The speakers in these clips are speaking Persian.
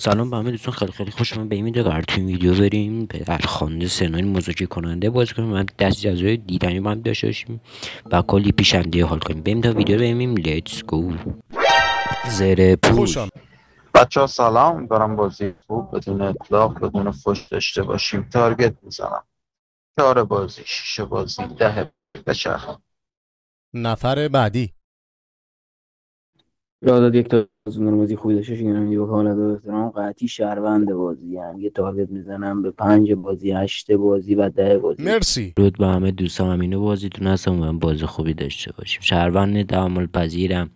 سلام به همه دوستان، خیلی خیلی خوش اومدید به این ویدیو. قرار تو این ویدیو بریم به خواننده سنای مذاکره کننده بازی کنیم. من دست جزای دیدنی با هم داشته باشیم و کلی پیشنهادی حال کنیم. بریم تا ویدیو بریم. لیتس گو. زره خوش پوش. آمد. بچه ها سلام، دارم بازی خوب بدون اطلاق بدون فش داشته باشیم. تارگت میزنم. چهار بازی، شیشه بازی، 10 بچرخ. نفر بعدی. یاد یک تا از اون بازی خوبی داشته شدیم. یه حال و احترام قطعی شهروند بازی هم یه تارگت میزنم به 5 بازی، 8 بازی و 10 بازی. مرسی. درود به همه دوستان، همینو بازیتون هستم. من بازی خوبی داشته باشیم. شهروند تعامل پذیرم.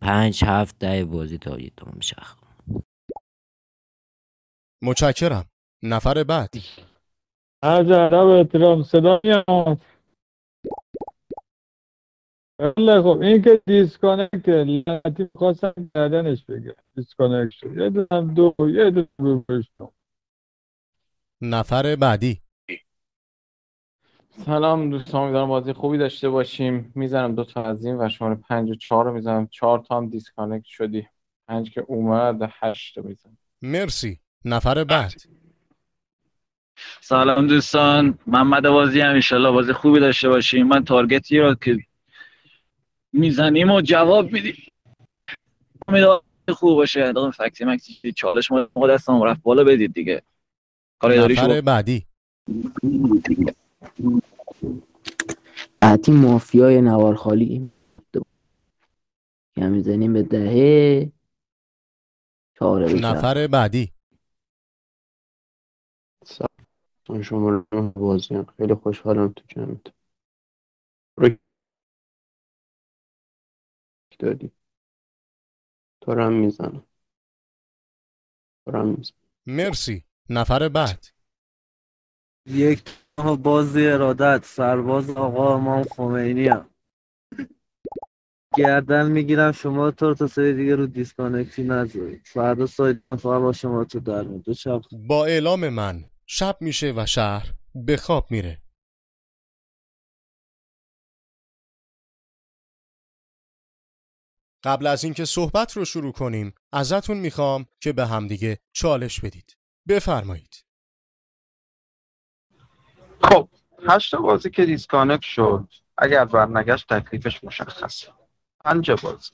5 7 10 بازی تارگت تمام شخ. متشکرم. نفر بعد. عرض ادب و احترام. صدا میاد؟ خیلی خب، این که دیسکانکت لعنتی خواستم گردنش بگیرم، دیسکانکت شد. یه دونم یه دونم دو. نفر بعدی. سلام دوستان، امیدوارم بازی خوبی داشته باشیم. میزنم 2 تا از این و شماره 5 و 4 رو میزنم. 4 تا هم دیسکانکت شدی. 5 که اومد 8 رو میزنم. مرسی. نفر بعد. سلام دوستان، محمد بازی هم انشالله بازی خوبی داشته باشیم. من تارگتی رو که میزنیم و جواب میدیم، امیدوارم خوب باشه. دادم فکتی مکسی چالش ما دستم رفت بالا، بدید دیگه کار اداریشو نفر بعدی. قطعی مافیای نوار خالی که میزنیم به 10 چهاره بچه. نفر بعدی. سلام، شما رو بازی هم خیلی خوشحالم تو جمعت رو دادی. دارم میزنم. مرسی. نفر بعد. یک بازی ارادت سرباز آقا امام خمینی هم گردن میگیرم شما تا سری دیگه رو دیسکانکتی نذارید. فردا سایت فقط با شما تو در میاد. دو شب. با اعلام من شب میشه و شهر به خواب میره. قبل از اینکه صحبت رو شروع کنیم ازتون میخوام که به همدیگه چالش بدید. بفرمایید. خب 8 بازی که دیسکانکت شد، اگر برنگشت تکلیفش مشخصه. 5 بازی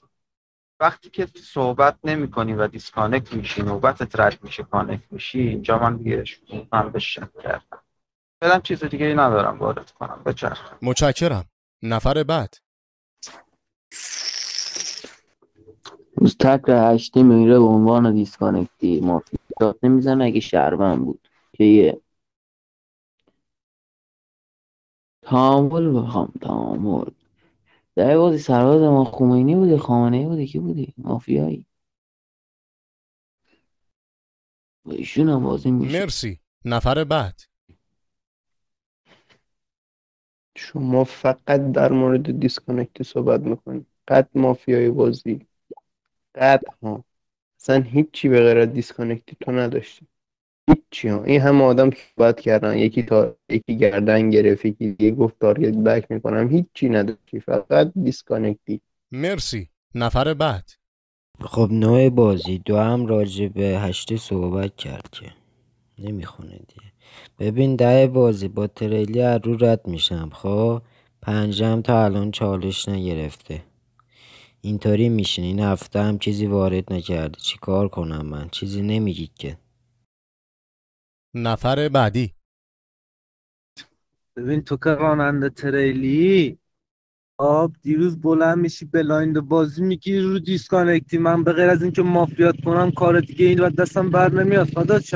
وقتی که صحبت نمی کنی و دیسکانکت میشی، نوبتت رد میشه کانکت میشی، اینجا من دیگه من به شک کردم. فعلا چیز دیگه ای ندارم وارد کنم. بچرخ. متشکرم. نفر بعد. روز تکر 8 میره به عنوان دیسکانکتی. مافیا داد نمیزنه اگه شهروند بود که یه تعامل بخوام. تعامل 10 بازی سرباز ما خمینی بودی، خامنه ای بودی، کی بودی؟ مافیایی با ایشون هم بازی میشه. مرسی. نفر بعد. شما فقط در مورد دیسکانکتی صحبت میکنی. قد مافیای بازی، قد ها اصلا هیچی به غیر از دیسکانکتی تو نداشتی. هیچی ها. این همه آدم صحبت کردن، یکی گردن گرفت، یکی دیگه گفت تارگت بک میکنم، هیچی نداشتی، فقط دیسکانکتی. مرسی. نفر بعد. خب نوع بازی دو هم راجع به 8 صحبت کرد که نمیخونه دیگه. ببین 10 بازی با تریلی از رو رد میشم. خب 5 هم تا الان چالش نگرفته. اینطوری میشین این هفته هم چیزی وارد نکرده. چی کار کنم من؟ چیزی نمیگید که. نفر بعدی. ببین تو که راننده تریلی دیروز بلند میشی بلایند بازی میگی رو دیسکانکتی. من به غیر از اینکه مافیات کنم کار دیگه این و دستم بر نمیاد. فدات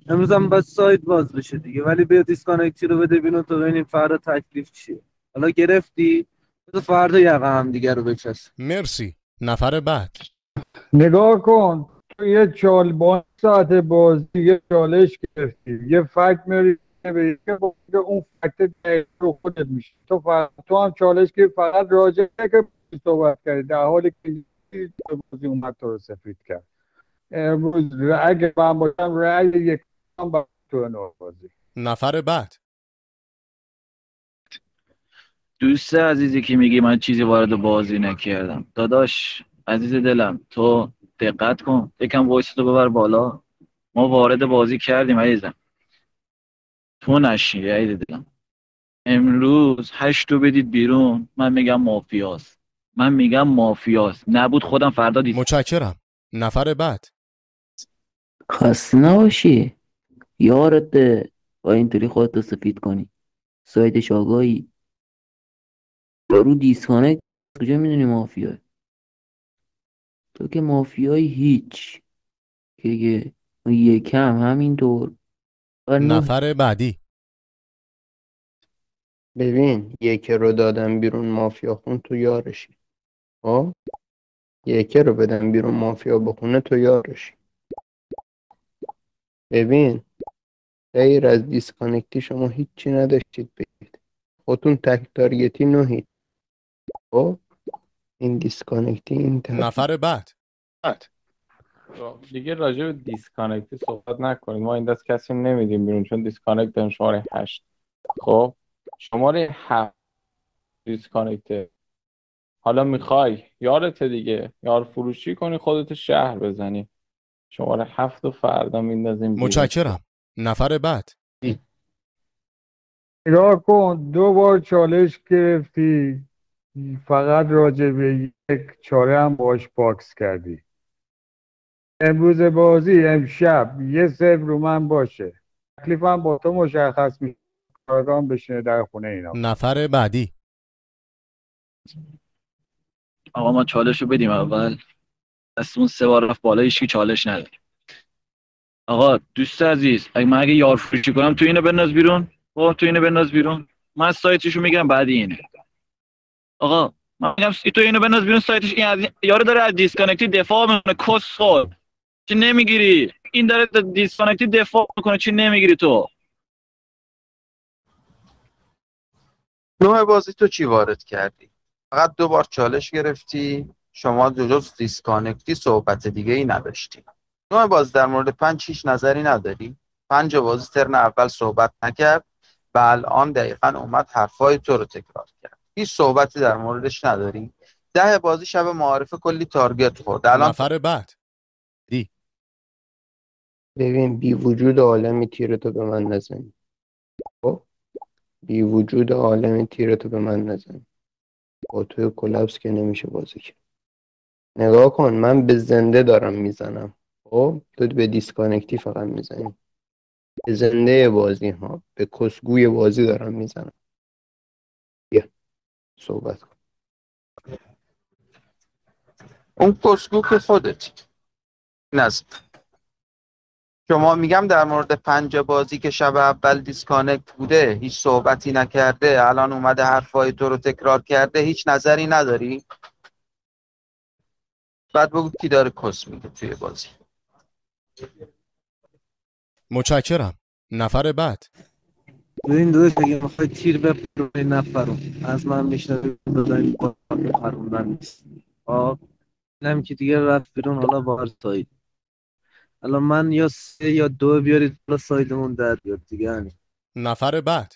امروز هم باید سایت باز بشه دیگه، ولی بیا دیسکانکتی رو بده بینو تا ببینیم فردا تکلیف چیه. حالا گرفتی؟ بذار فردا یقه هم دیگه رو بچس. مرسی. نفر بعد. نگاه کن، تو یه با ساعت بازی یه چالش گرفتی، یه فکت میاری به که اون فکت دقیق رو خودت میشه. تو هم چالش که فقط راجعه که صحبت کردی، در حالی که بازی اومد تو رو سفید کرد. امروز اگه من باشم رأی یک هم با تو نوع بازی. نفر بعد. دوست عزیزی که میگی من چیزی وارد بازی نکردم، داداش عزیز دلم، تو دقت کن، یکم وایس تو ببر بالا. ما وارد بازی کردیم عزیزم، تو نشی عزیز دلم. امروز 8 بدید بیرون. من میگم مافیاست. نبود خودم فردا متشکرم. نفر بعد. خسته نباشی یارته با اینطوری خودتو سفید کنی، سایدش آگاهی یارو دیسکانکت. کجا میدونی مافیایی؟ تو که مافیایی هیچ که یکم همینطور و نه. نفر بعدی. ببین یکی رو دادم بیرون مافیا خون تو یارشی. خب یکی رو بدم بیرون مافیا بخونه تو یارشی. ببین غیر از دیسکانکتی شما هیچی نداشتید بگید. خودتون تک تارگتی نهید. خب این دیسکانکتی این نفر بعد. دیگه راجع به دیسکانکتی صحبت نکنید. ما این دست کسی نمیدیم بیرون چون دیسکانکت داریم شماره 8. خب شماره 7 دیسکانکته. حالا میخوای یارت دیگه یار فروشی کنی خودت شهر بزنی. شماره 7 رو فردا میندازیم بیرون. متشکرم. نفر بعد. نگاه کن 2 بار چالش گرفتی، فقط راجع به یک چاره هم باش باکس کردی. امروز بازی امشب یه سیو رو من باشه، تکلیفم با تو مشخص میشه، کارگاه بشینه در خونه اینا. نفر بعدی. آقا ما چالش رو بدیم اول. دستمون 3 بار رفت بالا، هیچکی چالش نداره. آقا دوست عزیز، اگه یار فروشی کنم تو اینو بنداز بیرون. تو اینو بنداز بیرون. من سایتشو میگم بعد اینه. آقا من میگم تو اینو بنداز بیرون. سایتش این از یارو داره از دیسکانکتی دفاع میکنه. کس خود چی نمیگیری؟ این داره دیسکانکتی دفاع میکنه، چی نمیگیری تو؟ نوع بازی تو چی وارد کردی؟ فقط 2 بار چالش گرفتی، شما جز دیسکانکتی صحبت دیگه ای نداشتی. نوع بازی در مورد 5 هیچ نظری نداری؟ 5 بازی ترن اول صحبت نکرد و الان دقیقاً اومد حرفای تو رو تکرار کرد. هیچ صحبتی در موردش نداری؟ 10 بازی شب معارفه کلی تارگت خورد. الان نفر بعد. ببین بی وجود عالمی تیرتو به من نزنی. خب بی وجود عالمی تیرتو به من نزنی. با توی کلپس که نمیشه بازی کرد. نگاه کن من به زنده دارم میزنم. خب تو به دیسکانکتی فقط میزنی. به زنده بازی ها، به کسگوی بازی دارم میزنم. بیا صحبت کن. اون کسگو که خودتی. نزد شما میگم در مورد 5 بازی که شب اول دیسکانکت بوده هیچ صحبتی نکرده، الان اومده حرفای تو رو تکرار کرده، هیچ نظری نداری؟ بعد بگو کی داره کس میگه توی بازی. متشکرم. نفر بعد. ببین داداش اگه میخوای تیر بپرونی نپرون، از من میشنوی دادن پروندن نیست. اینم که دیگه رفت بیرون. حالا وارسایی الان من یا 3 یا 2 بیارید بالا سایدمون در بیاد دیگه. همین. نفر بعد.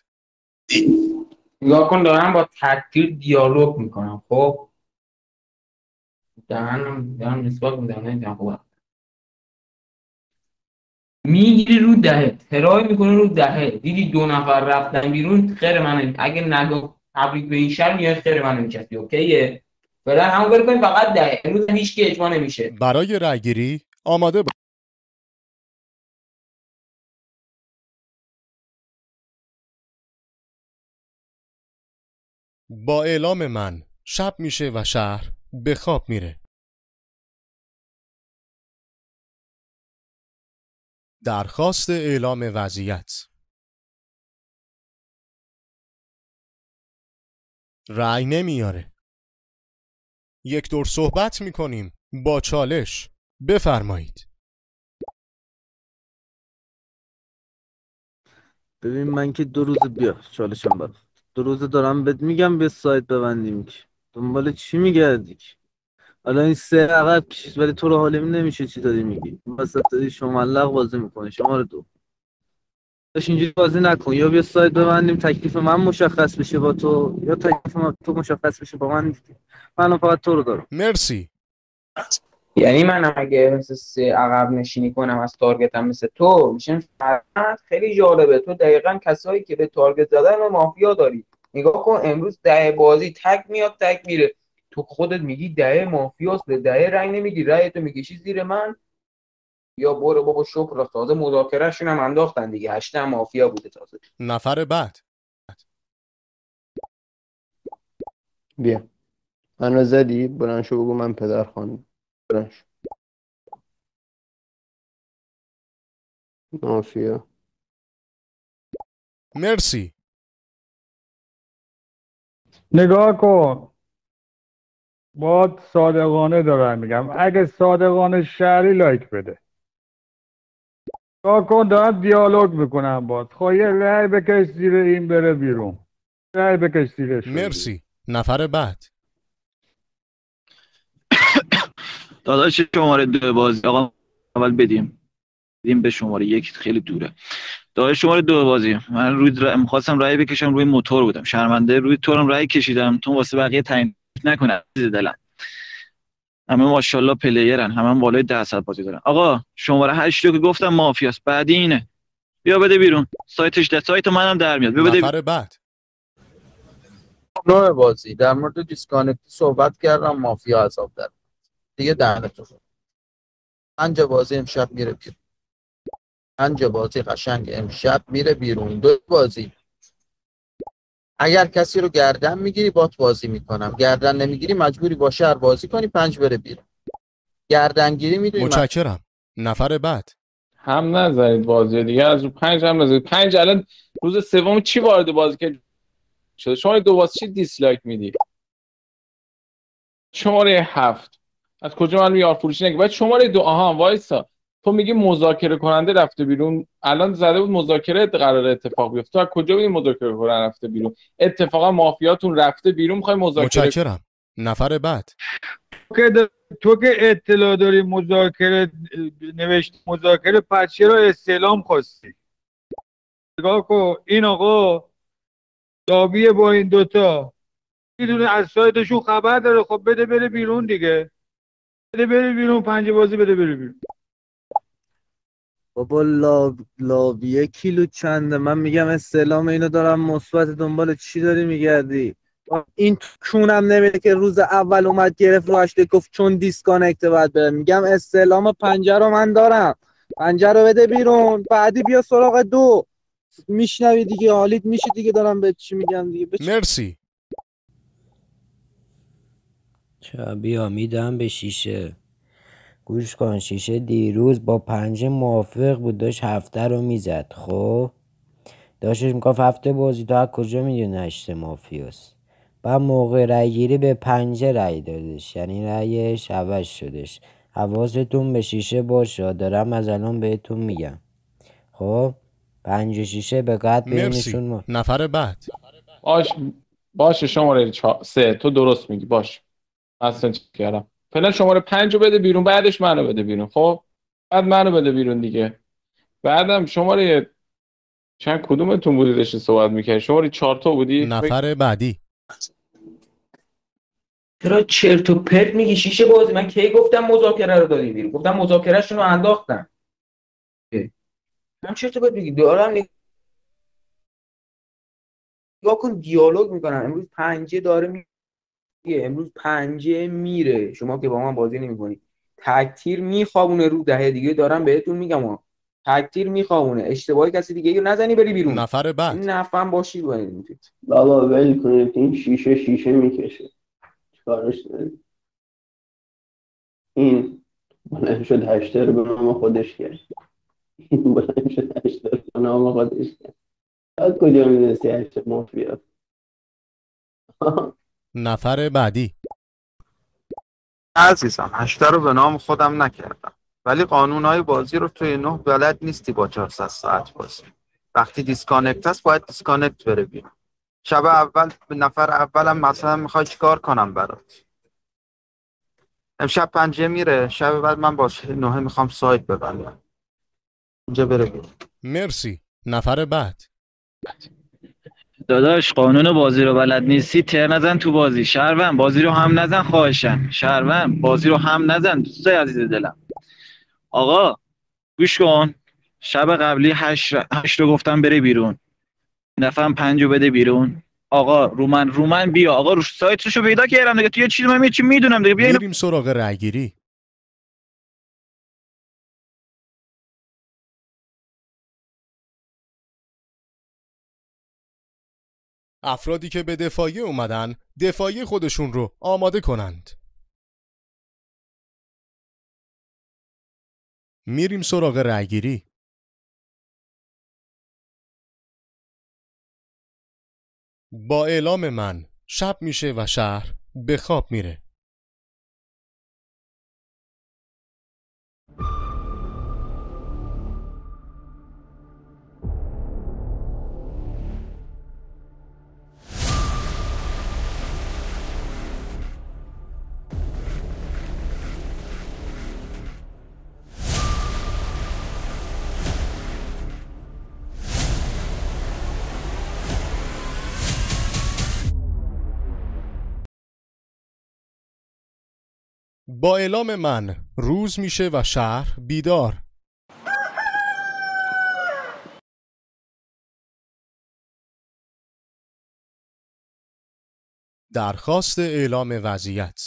نگاه کن دارم با ترتیب دیالوگ میکنم. خب دارم نسبت میدم نمیدونم. خوبه میگیری رو دهه ترای میکنه رو دهه. دیدی 2 نفر رفتن بیرون. خیر منه اگه نگو تبریک به این شهر میاد خیر منه میکردی. اوکیه فعلا همون کار کنیم. فقط دهه امروز هیچ کی اجماع نمیشه. برای رای گیری آماده با. با اعلام من شب میشه و شهر به خواب میره. درخواست اعلام وضعیت. رأی نمیاره. یک دور صحبت میکنیم با چالش. بفرمایید. ببین من که 2 روز بیا چالشم برات 2 روز دارم بهت میگم به سایت ببندیم که دنبال چی میگردی؟ حالا این 3 عقب کشید ولی تو رو حالیم نمیشه. چی داری میگی؟ وسط داری شمالق بازی میکنی. شماره 2 داش اینجوری بازی نکن. یا بیا سایت ببندیم تکلیف من مشخص بشه با تو، یا تکلیف تو مشخص بشه با من. من فقط تو رو دارم. مرسی. یعنی من اگه مثل 3 عقب نشینی کنم از تارگتم مثل تو میشم فرد. خیلی جالبه، تو دقیقا کسایی که به تارگت زدن و مافیا داری. نگاه کن امروز 10 بازی تک میاد تک میره، تو خودت میگی 10 مافیاست، به 10 رنگ نمیدی، رأی تو میکشی زیر من. یا برو بابا شکر، تازه مذاکرهشون هم انداختن دیگه، 8 هم مافیا بوده تازه. نفر بعد. بیا منو زدی، بلند شو بگو من پدر خانم. بلند شو. مافیا. مرسی. نگاه کن، باید صادقانه دارم میگم، اگه صادقانه شهری لایک بده. نگاه کن دارم دیالوگ میکنم باید، خواهی رأی بکش زیر این بره بیرون، رأی بکش زیرش بره بیرون. مرسی. نفر بعد. داداش شماره 2 بازی آقا اول بدیم به شماره 1 خیلی دوره. داداش شماره 2 بازی من می‌خواستم رأی بکشم روی موتور بودم، شرمنده روی تورم رأی کشیدم، تو واسه بقیه تعیین نکنه عزیز دلم. همه ماشاءالله پلیرن، همه بالای 10 ساعت بازی دارن. آقا شماره 8 رو که گفتم مافیاست، بعدی اینه بیا بده بیرون، سایت منم در میاد، بیا بده بیرون. نفر بعد. نوع بازی در مورد دیسکانکتی صحبت کردم، مافیا عذاب در دیگه دهنتون. 5 بازی امشب میره بیرون. 5 بازی قشنگ امشب میره بیرون. 2 بازی اگر کسی رو گردن میگیری بات بازی میکنم، گردن نمیگیری مجبوری با شهر بازی کنی 5 بره بیرون. گردنگیری میدونی من. متشکرم. نفر بعد. هم نزنید بازی دیگه، از رو 5 هم نزنید. 5 الان روز سوم چی وارد بازی که شده؟ شما 2 واسه چی دیسلایک میدی؟ شماره 7 از کجا من یار فروشی نگه؟ بعد شماره 2 آها وایسا، تو میگی مذاکره کننده رفته بیرون، الان زده بود مذاکره قرار اتفاق بیفته، تو از کجا بودی مذاکره کننده رفته بیرون؟ اتفاقا مافیاتون رفته بیرون، میخوای مذاکره. متشکرم. نفر بعد. تو که اطلاع داری مذاکره نوشت مذاکره، پس چرا استعلام خواستی؟ نگاه کن این آقا لابیه با این دوتا، میدونه از سایتشون خبر داره، خب بده بره بیرون دیگه، بده بره بیرون، 5 بازی بده بره بیرون. بابا لابیه کیلو چنده؟ من میگم استعلام اینو دارم مثبت، دنبال چی داری میگردی؟ این تو کونم نمیده که روز اول اومد گرفت رو هشته گفت چون دیسکانکت باید بره. میگم استعلام 5 رو من دارم، 5 رو بده بیرون، بعدی بیا سراغ 2. میشنوی دیگه، حالیت میشه دیگه، دارم به چی میگم دیگه. مرسی. چه بیا میدم به شیشه. گوش کن، شیشه دیروز با 5 موافق بود، داشت 7 رو میزد. خب داشتش میگفت 7 بازی تو از کجا میدونی 8 مافیاست. بعد موقع رای گیری به 5 رای دادش، یعنی رایش عوض شدش. حواستون به شیشه باشه، دارم از الان بهتون میگم. خب 5 و شیشه به قد مرسی. بینشون ما. نفر بعد. باشه شماره 3 تو درست میگی، باش اصلا چی کردم. فعلا شماره 5 رو بده بیرون، بعدش منو بده بیرون. خب بعد منو بده بیرون دیگه. بعدم شماره چند کدومتون بودی داشتی صحبت میکردی؟ شماره 4 تا بودی. نفر بعدی. چرا چرت و پرت میگی شیشه بازی؟ من کی گفتم مذاکره رو دادی بیرون؟ گفتم مذاکرهشون رو انداختن. هم چرت و پرت میگی. دارم نگاه کن دیالوگ میکنن. امروز 5 داره میگه، امروز 5 میره، شما که با من بازی نمیکنی. تکتیر میخوابونه رو 10 دیگه، دارم بهتون میگم تکتیر میخوابونه. اشتباهی کسی دیگه رو نزنی بری بیرون. نفر بعد. این نفهم باشی باید. بابا ول کنید، این شیشه میکشه، چیکارش دارید؟ این بلند شد 8 رو به نام خودش کرد. این بلند شد 8 رو به نام خودش کرد. از کجا میدونستی 8 مافیا؟ نفر بعدی. عزیزم 8 رو به نام خودم نکردم، ولی قانونهای بازی رو توی 9 بلد نیستی با 400 ساعت بازی. وقتی دیسکانکت هست باید دیسکانکت بره بیرون. شب اول به نفر اولم مثلا میخوای چیکار کنم برات؟ امشب 5 میره، شب بعد من با 9 میخوام سایت ببندم، اینجا بره بیرون. مرسی. نفر بعد. داداش قانون بازی رو بلد نیستی تر نزن تو بازی. شهروند بازی رو هم نزن خواهشن. شهروند بازی رو هم نزن دوستای عزیز دلم. آقا گوش کن، شب قبلی هشت رو گفتم بره بیرون، نفهم 5 رو بده بیرون. آقا رومن بیا آقا، رو سایتشو پیدا کردم دیگه، تو یه چیزی من یه چی میدونم دیگه، بیا اینو. میریم سراغ رأیگیری. افرادی که به دفاعیه اومدن دفاعی خودشون رو آماده کنند. میریم سراغ رأیگیری. با اعلام من شب میشه و شهر به خواب میره. با اعلام من روز میشه و شهر بیدار. درخواست اعلام وضعیت.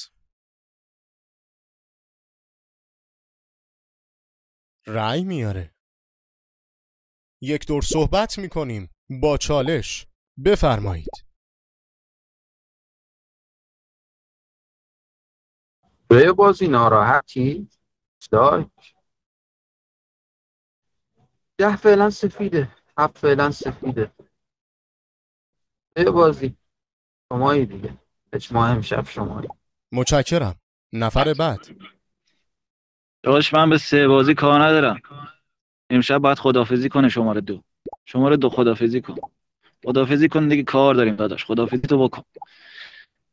رأی میاره. یک دور صحبت میکنیم با چالش. بفرمایید. به بازی ناراحتی؟ دای 10 فعلا سفیده، 7 فعلا سفیده. به بازی شمایی دیگه، اجماع امشب شمایی. متشکرم. نفر بعد. داداش من به 3 بازی کار ندارم. امشب باید خدافزی کنه. شماره دو خدافزی کن. خدافزی کن دیگه، کار داریم داداش. خدافزی تو بکن.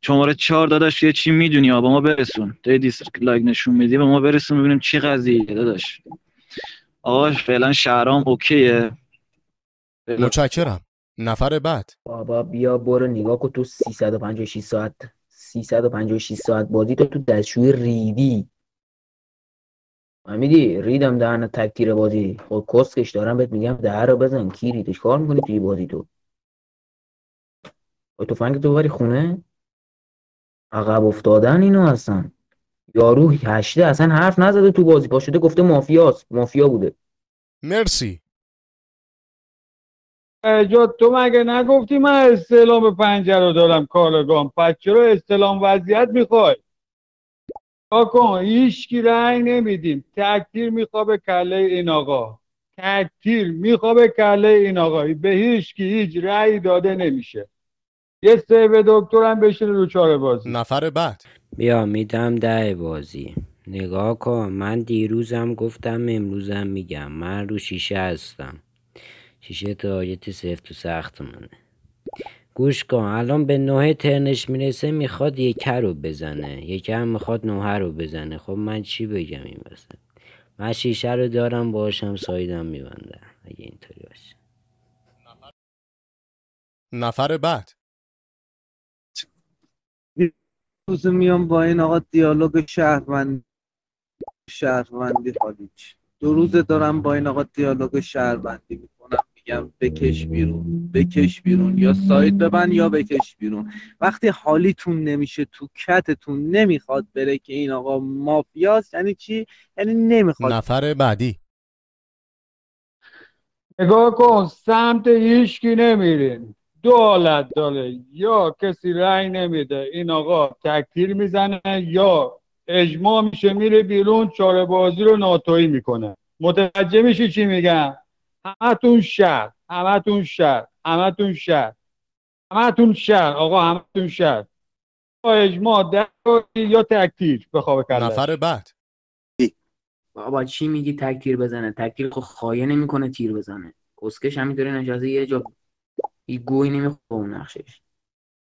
شماره 4 داداش یه چی میدونی با ما برسون. تو دیسلایک نشون میدی، به ما برسون ببینیم چی قضیه داداش. آقا فعلا شهرام اوکیه. متشکرم. نفر بعد. بابا بیا برو نگاه کن، تو 356 ساعت بازی تو دستشوی ریدی. فهمیدی؟ ریدم دهن تک تیر بازی. خود کسکش دارم بهت میگم ده رو بزن. کی ریدش کار میکنی توی بازی تو؟ تو فنگ تو ببری خونه؟ عقب افتادن اینو هستن. یارو 8 اصلا حرف نزده تو بازی، پا شده گفته مافیاست، مافیا بوده. مرسی. جا تو مگه نگفتی من استعلام 5 رو دارم کارگام؟ پس چرا استعلام وضعیت میخوای؟ کن هیچکی رأی نمیدیم. تکتیر میخوابه کله این آقا، تکتیر میخوابه کله این آقا. به هیچکی هیچ رأی داده نمیشه. یه سیو دکترم بشینه رو چاره بازی. نفر بعد. بیا میدم 10 بازی. نگاه کن، من دیروزم گفتم امروزم میگم، من رو شیشه هستم. شیشه تارگت سفت و سختمونه. گوش کن، الان به 9 ترنش میرسه میخواد 1 رو بزنه، 1 هم میخواد 9 رو بزنه. خب من چی بگم این وسط؟ من شیشه رو دارم، باشم سایدم میبنده اگه اینطوری باشه. نفر بعد. روز میام با این آقا دیالوگ شهروندی حالیچ. 2 روزه دارم با این آقا دیالوگ شهروندی میکنم، میگم بکش بیرون، یا ساید ببند یا بکش بیرون. وقتی حالیتون نمیشه، تو کتتون نمیخواد بره که این آقا مافیاست، یعنی چی؟ یعنی نمیخواد. نفر بعدی. نگاه کن، سمت هیچکی نمیرین. 2 حالت داره، یا کسی رأی نمیده این آقا تکتیر میزنه، یا اجماع میشه میره بیرون، چاره بازی رو ناتویی میکنه. متوجه میشی چی میگم؟ همتون شهر آقا، همتون شهر. یا اجماع در یا تکتیر به خواب کلش. نفر بعد. بابا چی میگی تکتیر بزنه؟ تکتیر خب خایه نمیکنه تیر بزنه. کسکش همینطوری نشسته یه جا این گوی نمیخوره اون نقشش.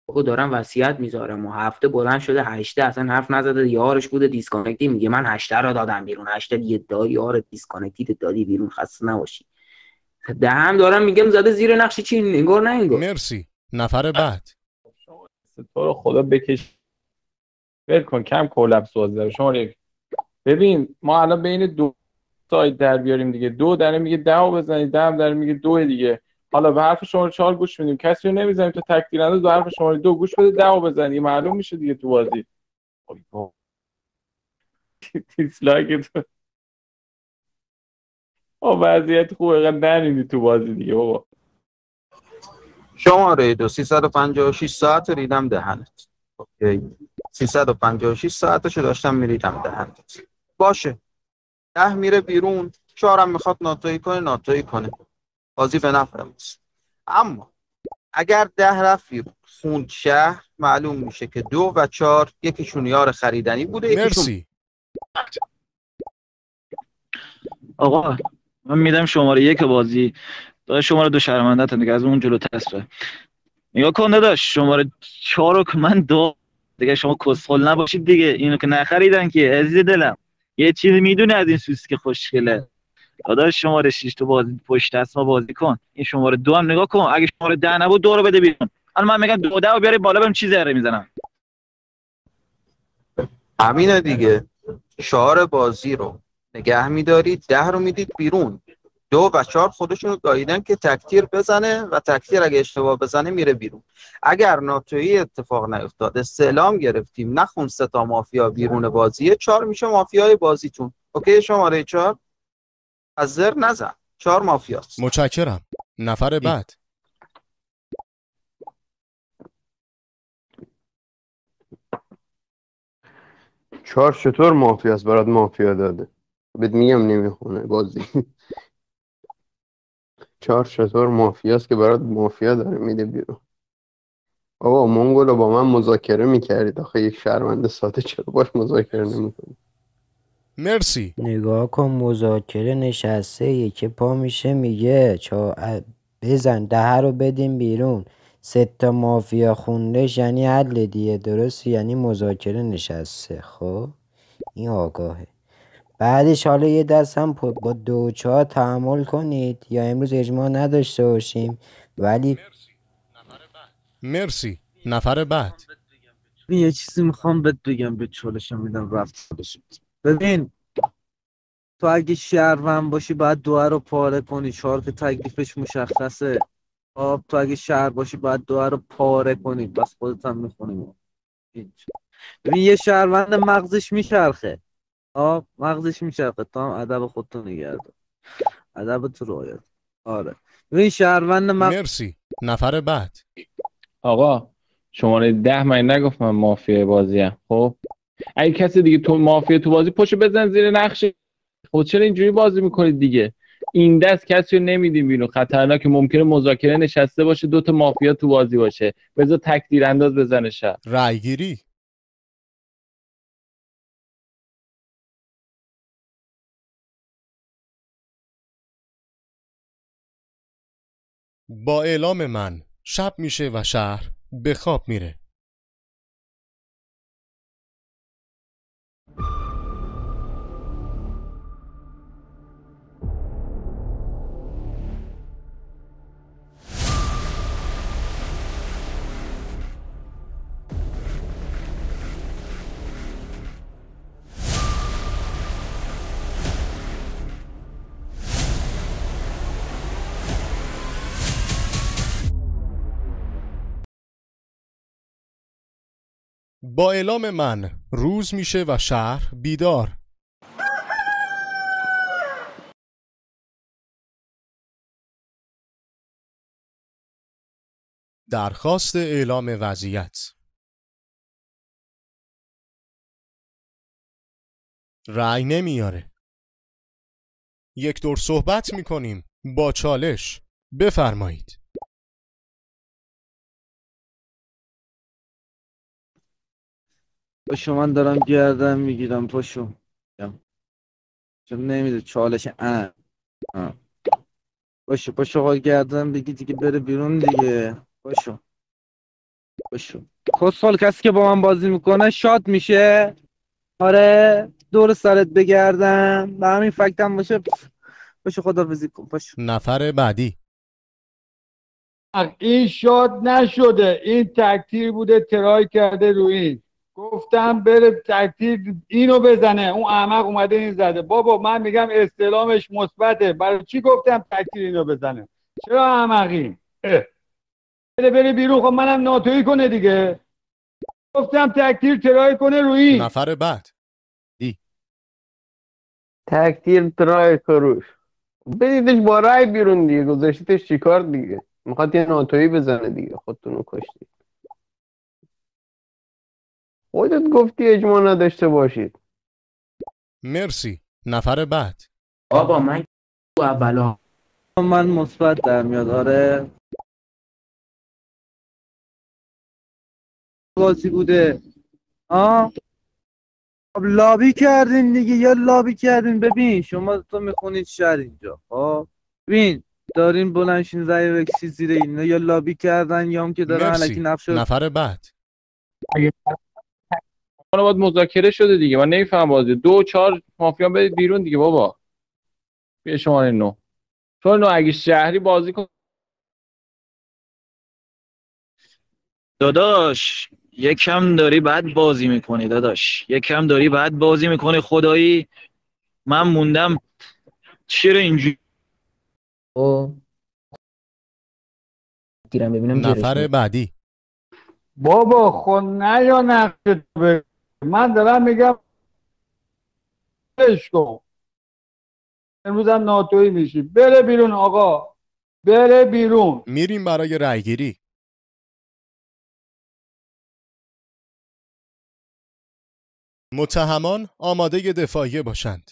بابا دارم وصیت میذارم و هفته بلند شده 8 اصلا حرف نزده، یارش بوده دیسکانکتی، میگه من 8 رو دادم بیرون. 8 یه دا یار دیسکانکتی دادی بیرون، خسته نباشی. هم دارم میگم زده زیر نقش چی، انگار نه انگار. مرسی. نفر بعد. تو رو خدا بکش ول کن، کم کلپس بازی داره. شماره یک ببین ما الان بین دو سایت در بیاریم دیگه. دو داره میگه 10 بزنید، 10 داره میگه 2 دیگه. حالا به حرف شماره 4 گوش میدیم، کسی رو نمیزنیم تا تکتیر انداز. به حرف شماره 2 گوش بده 10 بزنید، معلوم میشه دیگه تو بازی. دیسلایک تو وضعیت خوبه قد نرینی تو بازی دیگه بابا. شماره 2 356 ساعت ریدم دهنت. اوکی 356 ساعتشو داشتم میریدم دهنت. باشه 10 میره بیرون، 4 هم میخواد ناتویی کنه. بازی به نفع ماست. اما اگر 10 رفت بیرون خوند شهر، معلوم میشه که 2 و 4 یکیشون یار خریدنی بوده، یکیشون مرسی. آقا من میدم شماره 1 بازی، داداش شماره 2 شرمندت دیگه، از اون جلو تصفه نگاه کن داداش. شماره 4 رو که من دیگه شما کسخل نباشید دیگه، اینو که نخریدن که عزیز دلم. یه چیزی میدونی از این سوسکی خوشگله داداش. شماره 6 تو بازی پشت دست ما بازی کن. این شماره 2 هم نگاه کن، اگه شماره 10 نبود 2 رو بده بیرون. الان من میگم 2 10 رو بیاری بالا، بریم چی ذره میزنم. همینه دیگه. شعار بازی رو نگه میدارید، 10 رو میدید بیرون. 2 و 4 خودشون رو گاییدن که تکتیر بزنه و تکتیر اگه اشتباه بزنه میره بیرون. اگر ناتویی اتفاق نیفتاد، استعلام گرفتیم نخون 3 تا مافیا بیرون بازیه، 4 میشه مافیای بازیتون. اوکی شماره 4 از زر نزن، 4 مافیاست. متشکرم. نفر بعد. چهار چطور مافیاست برات مافیا داده؟ بهت میگم نمیخونه بازی. چهار چطور مافیاست که برات مافیا داره میده بیرون؟ آقا منگولو با من مذاکره میکردید، آخه یک شهروند ساده چرا باش مذاکره نمیکنید؟ مرسی. نگاه کن مذاکره نشسته، یکی پا میشه میگه بزن 10 رو بدیم بیرون، 3 تا مافیا خوندش یعنی حل دیگه، درست؟ یعنی مذاکره نشسته. خب این آگاهه. بعدش حالا یه دست هم با 2 و 4 تحمل کنید یا امروز اجماع نداشته باشیم، ولی مرسی. نفر بعد. یه چیزی میخوام بهت بگم، به چالشم میدم رفت بشه. ببین تو اگه شهروند باشی باید 2 رو پاره کنی، 4 که تکلیفش مشخصه. آب تو اگه شهر باشی باید 2 رو پاره کنی، بس خودت هم میخونی. ببین یه شهروند مغزش میچرخه، مغزش میچرخه. تا هم ادب خودتو نگه دار، ادب تو رعایت. آره ببین شهروند مرسی. نفر بعد. آقا شماره 10 من نگفت من مافیا بازیم؟ خب اگه کسی دیگه تو مافیا تو بازی پشو بزن زیر نقش. خب چرا اینجوری بازی میکنید دیگه؟ این دست کسی رو نمیدیم بیرون، خطرناکه، ممکنه مذاکره نشسته باشه، 2 تا مافیا تو بازی باشه، بذار تکتیر انداز بزنه شب. رایگیری. با اعلام من شب میشه و شهر به خواب میره. با اعلام من روز میشه و شهر بیدار. درخواست اعلام وضعیت. رأی نمیاره. یک دور صحبت میکنیم با چالش. بفرمایید. پاشو، من دارم گردن میگیرم. پاشو چون نمیده چالش پاشو آقا گردن بگی دیگه، بره بیرون دیگه. پاشو کسفال، کسی که با من بازی میکنه شاد میشه. آره دور سرت بگردم به همین فکتم باشه. پاشو خداحافظی کن. پاشو. نفر بعدی. این شاد نشده، این تکتیر بوده، ترای کرده رو این. گفتم بره تکتیر اینو بزنه، اون احمق اومده این زده. بابا من میگم استعلامش مثبته، برای چی گفتم تکتیر اینو بزنه؟ چرا احمقی؟ بره بیرون. خب منم ناتویی کنه دیگه. گفتم تکتیر ترای کنه رو این. نفر بعد. تکتیر ترای کروش بدیدش با رای بیرون دیگه، گذاشتیدش چیکار دیگه؟ میخواد یه ناتویی بزنه دیگه، خودتونو کشتید. خودت گفتی اجماع نداشته باشید. مرسی. نفر بعد. بابا من تو اولا من مثبت در میاد. آره بازی بوده. خب لابی کردین دیگه، یا لابی کردین. ببین شما تو میخونید شهر اینجا. خب ببین دارین بلنشین رای بکشید زیر اینا، یا لابی کردن یا هم که دارن علکی مرسی. نقشه. نفر بعد. حالا باید مذاکره شده دیگه. من نمیفهم بازی 2 4 مافیا بدید بیرون دیگه بابا. بیا شماره 9 شماره 9 اگه شهری بازی کن. داداش یکم داری بد بازی میکنی داداش، یکم داری بد بازی میکنی خدایی. من موندم چرا اینجوری. او گیرم ببینم جرش نفر میاد. بعدی. بابا خود نه یا نقشه من دارم میگم بش کن. امروز هم ناتویی میشی. بره بیرون آقا، بره بیرون. میریم برای رای گیری. متهمان آماده دفاعیه باشند.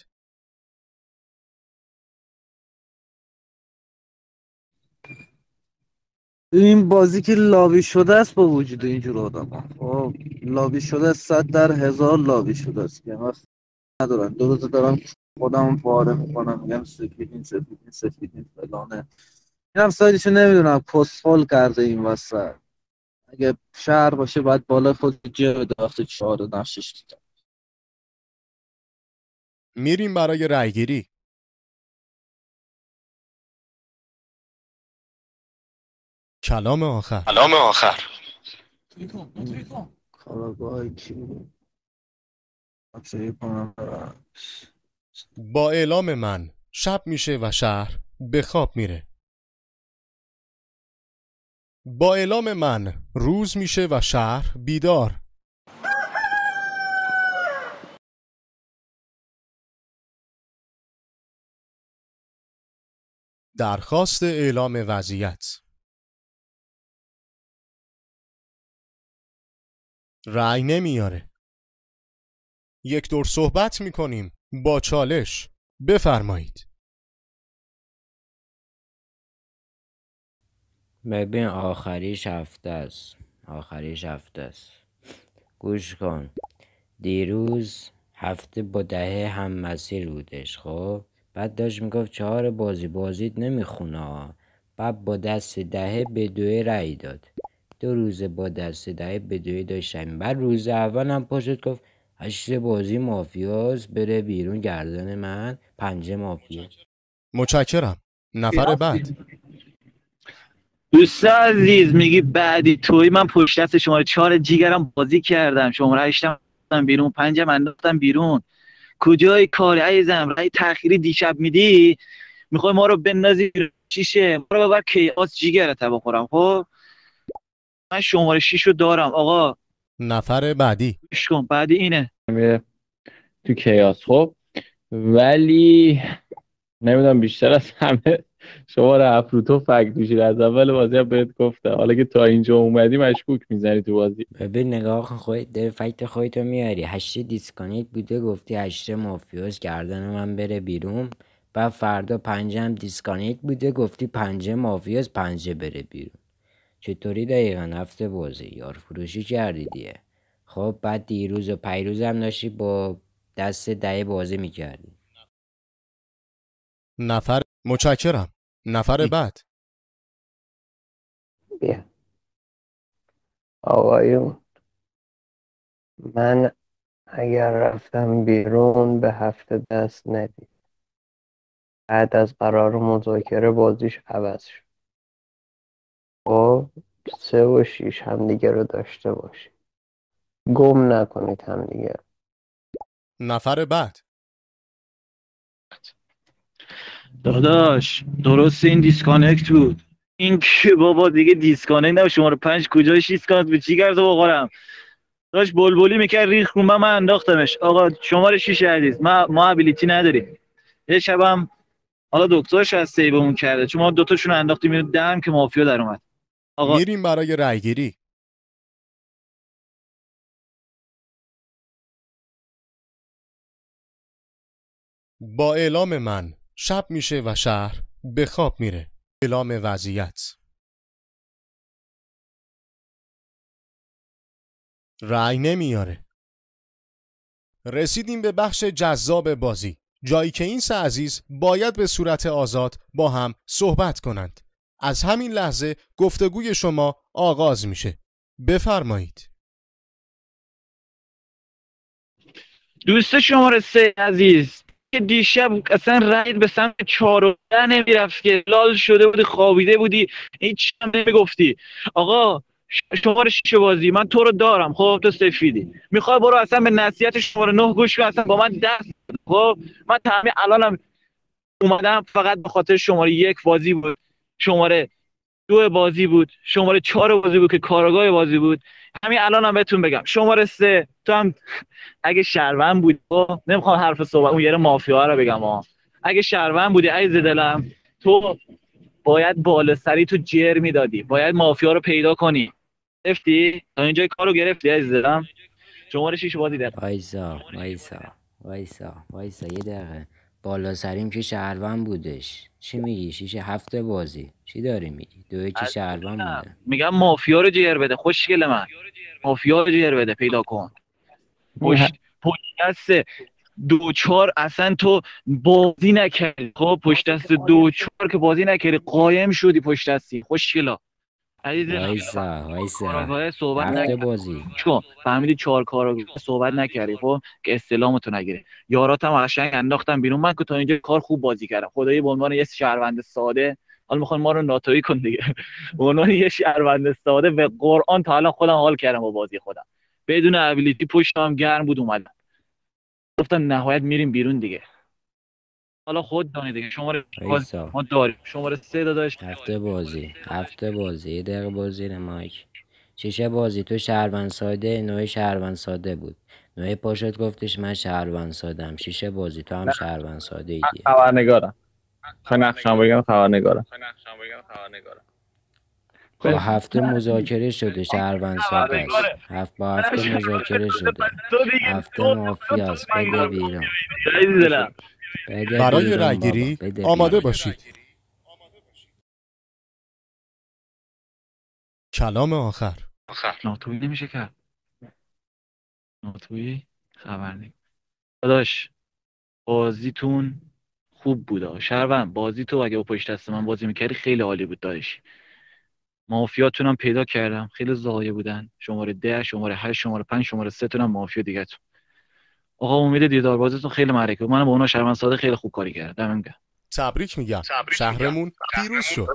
این بازی که لابی شده است با وجود اینجور آدم. خب لابی شده است، 100 در 1000 لابی شده است که من ندارن. 2 روز دارم خودم پاره میکنم، میگم سفیدین سفیدین سفیدین فلانه. اینم سایدشو نمیدونم کسفال کرده این وسط. اگه شهر باشه باید بالا خود جه بده وقتی 4 نقشش دیدم. میریم برای رای گیری. کلام آخر. کاراگاه کی بود؟ چه کنم با اعلام من شب میشه و شهر به خواب میره. با اعلام من روز میشه و شهر بیدار. درخواست اعلام وضعیت. رأی نمیاره. یک دور صحبت میکنیم با چالش. بفرمایید. ببین آخریش هفته است. گوش کن. دیروز هفته با دهه هم مسیر بودش. خب بعد داشت میگفت 4 بازیت نمیخونه. بعد با دست دهه به 2 رأی داد. 2 روز با دست دهه به 2 داشتم. بعد روز اول هم پاشد گفت 8 بازی مافیاس بره بیرون گردن من 5 مافیا. متشکرم. نفر بعد. دوست عزیز میگی بعدی توی من پشت دست شماره 4 جیگرم بازی کردم، شماره 8 انداختم بیرون، 5 انداختم بیرون. کجای کاری عزیزم؟ رای تأخیری دیشب میدی میخوای ما رو بندازی شیشه، ما رو ببر کیاس جیگرت بخورم. خب من شماره 6 رو دارم آقا. نفر بعدی. گوش کن بعدی اینه. میره تو کیاس. خب ولی نمیدونم بیشتر از همه شما رفت رو تو فکت میشید. از اول بازی هم بهت گفتم، حالا که تا اینجا اومدی مشکوک میزنی تو بازی. ببین نگاه کن، خودت داری فکت خودتو میاری. 8 دیسکانیت بوده گفتی 8 مافیاس گردن من بره بیرون. بعد فردا 5 هم دیسکانیت بوده گفتی 5 مافیاس 5 بره بیرون. چطوری دقیقا هفته بازی یار فروشی کردی دیگه. خب بعد دیروز و پیروز هم داشتی با دست ده بازی میکردی. متشکرم. نفر بعد. بیا آقایون، من اگر رفتم بیرون به هفته دست ندید. بعد از قرار مذاکره بازیش عوض شد. خب 3 و 6 همدیگه رو داشته باشید، گم نکنید همدیگه. نفر بعد. داداش درست این دیسکانکت بود. این که بابا دیگه دیسکانکت نه، شماره 5 کجایش دیسکانکت به چی کرده بخورم؟ داش بلبلی میکرد ریخ رو من انداختمش. آقا شماره 6 عزیز، ما ابیلیتی نداریم. یه شبم حالا دکترش از سیبمون کرده چون ما دوتاشون رو انداختیم دم که مافیا در اومد. آقا میریم برای رأیگیری. با اعلام من شب میشه و شهر به خواب میره. اعلام وضعیت. رأی نمیاره. رسیدیم به بخش جذاب بازی، جایی که این سه عزیز باید به صورت آزاد با هم صحبت کنند. از همین لحظه گفتگوی شما آغاز میشه. بفرمایید. دوست شماره 3 عزیز که دیشب اصلا رأیت به سمت 4 و 10 نمیرفت که لال شده بودی خوابیده بودی هیچ هم نمیگفتی. آقا شماره 6 بازی من تو رو دارم، خب تو سفیدی، میخوای برو اصلا به نصیحت شماره 9 گوش کن، اصلا با من دست بده. خب من همین الانم اومدم فقط به خاطر شماره 1 بازی بود، شماره 2 بازی بود، شماره 4 بازی بود که کارگاه بازی بود. همین الانم بهتون بگم شماره 3 تو هم اگه شهروند بودی، نمیخوام حرف صحبت اون یه مافیا رو بگم اگه شهروند بودی عزیز دلم تو باید بالا سری تو جر میدادی، باید مافیا رو پیدا کنی. گرفتی تا اینجای کارو گرفتی عزیز دلم. شماره 6 بازی ده. وایسا یه دقیقه. بالا سریم که شهروند بودش. چی میگی؟ 6 7 بازی چی داری میگی؟ 2 که شهروند بوده. میگم مافیا رو جر بده خوشگل من، مافیا رو جر بده پیدا کن. پشت دست 2-4 اصلا تو بازی نکردی. خب پشت دست 2-4 که بازی نکردی قایم شدی پشت دستی خوشگلا. وایسا صحبت هفته بازی چون فهمیدی 4 کارگاه صحبت نکردی خب که استلامتو نگیره. یاراتم قشنگ انداختم بیرون. من که تا اینجا کار خوب بازی کردم خدایی به عنوان یه شهروند ساده. حالا میخوان ما رو ناتویی کن دیگه. به عنوان یه شهروند ساده به قرآن تا الان خودم حال کردم با بازی خودم بدون ابیلیتی. پشتم گرم بود اومدم گفتم نهایت میریم بیرون دیگه. حالا خود دانی دیگه. شماره ما داریم شماره 3 داداش. هفته بازی یه دقیقه بازی مایک. 6 بازی تو شهروند ساده، 9 شهروند ساده بود. 9 پاشت گفتش من شهروند سادم. 6 بازی تو هم شهروند ساده ای دیگه. خبرنگارم. خب نقشم بگم خبرنگارم. خب هفته مذاکره شده شهروند ساده است. با هفته مذاکره شده. هفته مافیاست. بده بیرون. برای رأیگیری آماده باشید. کلام آخر. ناتویی نمیشه کرد. ناتویی خبرنگار. داداش بازیتون خوب بود. شهروند بازی تو اگه با پشت دست من بازی میکردی خیلی عالی بود داداش. مافیاتون هم پیدا کردم خیلی ضایع بودن. شماره 10 شماره 8 شماره 5 شماره 3 تون هم مافیا دیگه تون. آقا امید دیدار بازیتون خیلی معرکه. من با اونها شهروند ساده خیلی خوب کاری کردم. دمم گرم. تبریک میگم. شهرمون پیروز شد.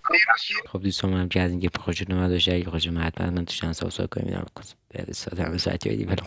خب دوستان من که از اینکه خوشتون اومد باشه اگه خوشتون اومد حتما تو چند سال کنید میدم به ساعت همه ساعتی بدید. خدا